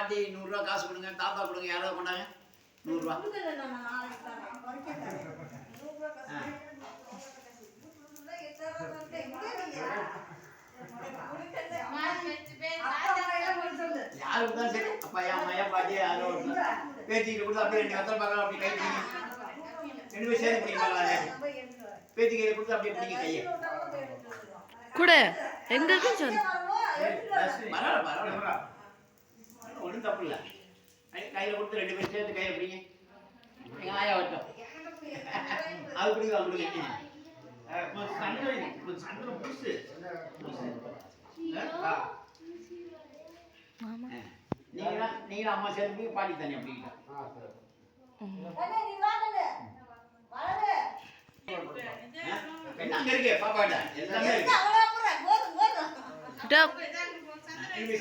பாட்டி 100 ரூபா காசு கொடுங்க, தாத்தா கொடுங்க, யாராவது கொண்டாங்க 100 ரூபா. யாருக்கு தான் சரி, அப்பா அம்மா பாட்டி யாரோ பேத்திக்கிட்டு கொடுத்து அப்படியே 2 வெத்தலை பார்க்கலாம், அப்படி கை பிடிங்க, 2 பேரும் சேர்ந்து பிடிக்கலாம். பேத்தி கையை கொடுத்து அப்படியே பிடிங்க கையை கூட எங்க சொல் பரவாயில்ல ஒன்றும் தப்பு இல்லை. கையில் கொடுத்து 2 பேரும் சேர்த்து கையை பிடிங்க. எங்கள் ஆயா வட்டம் அது பிடிங்க கொடுங்க. நீங்க அம்மா சேர்த்து பாட்டி தண்ணி அப்படிங்கிட்ட அங்க இருக்கு பாப்பாட்ட எல்லாமே இருக்கு.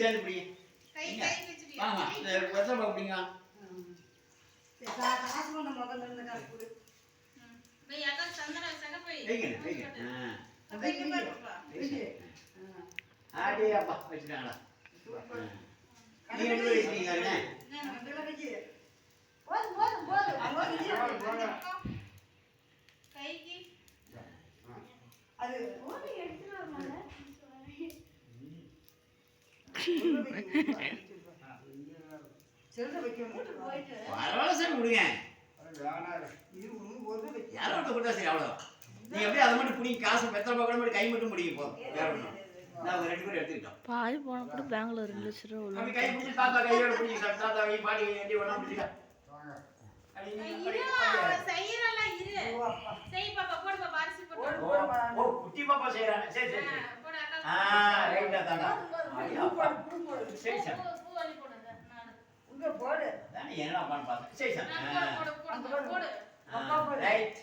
சேர்ந்து பிடிங்க. வாங்க வெத்தலை பாப்பிங்க. ஆடே அப்பா வச்சுட்டாங்களா? நீங்க 2 பேரும் வச்சுட்டீங்களா? பரவாயில்ல சார் விடுங்க, யாரோ ஒருத்த கொடுத்தா சரி அவ்வளோ. நீங்க அப்படியே அதை மட்டும் பிடிங்க, காசு வெத்தலை பார்க்க மட்டும் கை மட்டும் பிடிங்க போதும், வேற ஒன்றும். நாங்கள் 2 பேரும் எடுத்துக்கிட்டோம். பாதி போன கூட பேங்க்ல 2 லட்சம் ரூபா அப்படி கை பிடிச்சி தாத்தா கையோட பிடிச்சி சார், தாத்தா கை பாட்டி கை ஒன்றா பிடிச்சிட்டா குட்டி பாப்பா செய்யறாங்க. சரி சரி ரைட்டா தாண்டா சரி சார் என்ன பண்ண பார்த்தேன். சரி சார் ரைட்.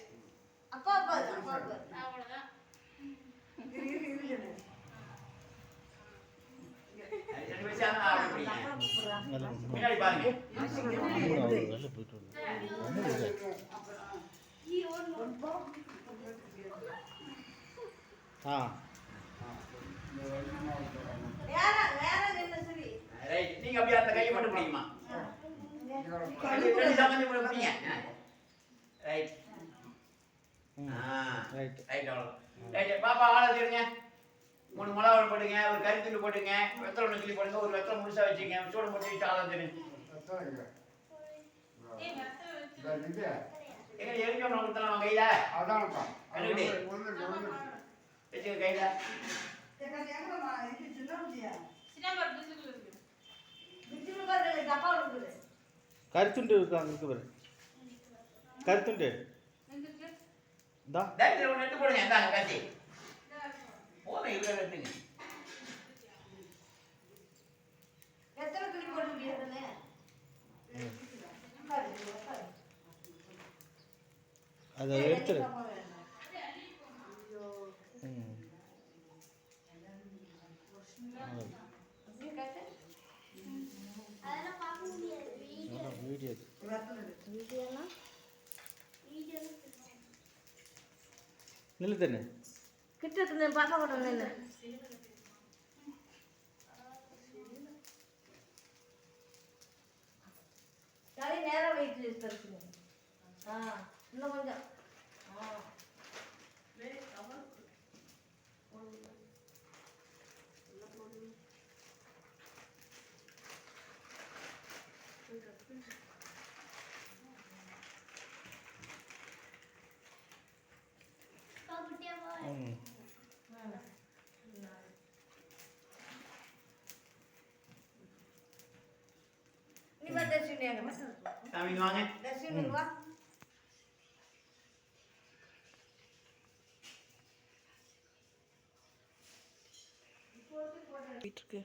முன்னாடி பாருங்க. ரைட். நீங்க அப்படியே அந்த கையை மட்டும் பிடிக்குமா? 2 சம்பந்தி கூட பிடிங்க. ரைட் ரைட் அவ்வளோ. ரைட் பாப்பா ஆளை தருங்க. 3 மிளகா போட்டுங்க, ஒரு கறித்துண்டு போட்டுங்க, வெத்தலை 1 கிளி போடுங்க, ஒரு வெத்தலை முழுசா வச்சுங்க, சூடு போட்டு வச்சு ஆளை தருங்க. எங்க எதுக்கு ஒன்று கொடுத்தலாம் கையில கண்டுக்கிட்டு வச்சுக்க கையில. கருத்துண்டு இருக்காங்க இருக்கு பாரு, கருத்துண்டு ஒன்று எடுத்து போடுங்க. இந்தாங்க கத்தி போதும், இவ்வளோ எடுத்துங்க. அதை எடுத்துரு. நில்லு தானே கிட்ட பாப்பா கூட நில்லு. தலை நேரம் வெயிட் இருக்கு. இன்னும் கொஞ்சம் சாமி வாங்க. போயிட்டு இருக்கு.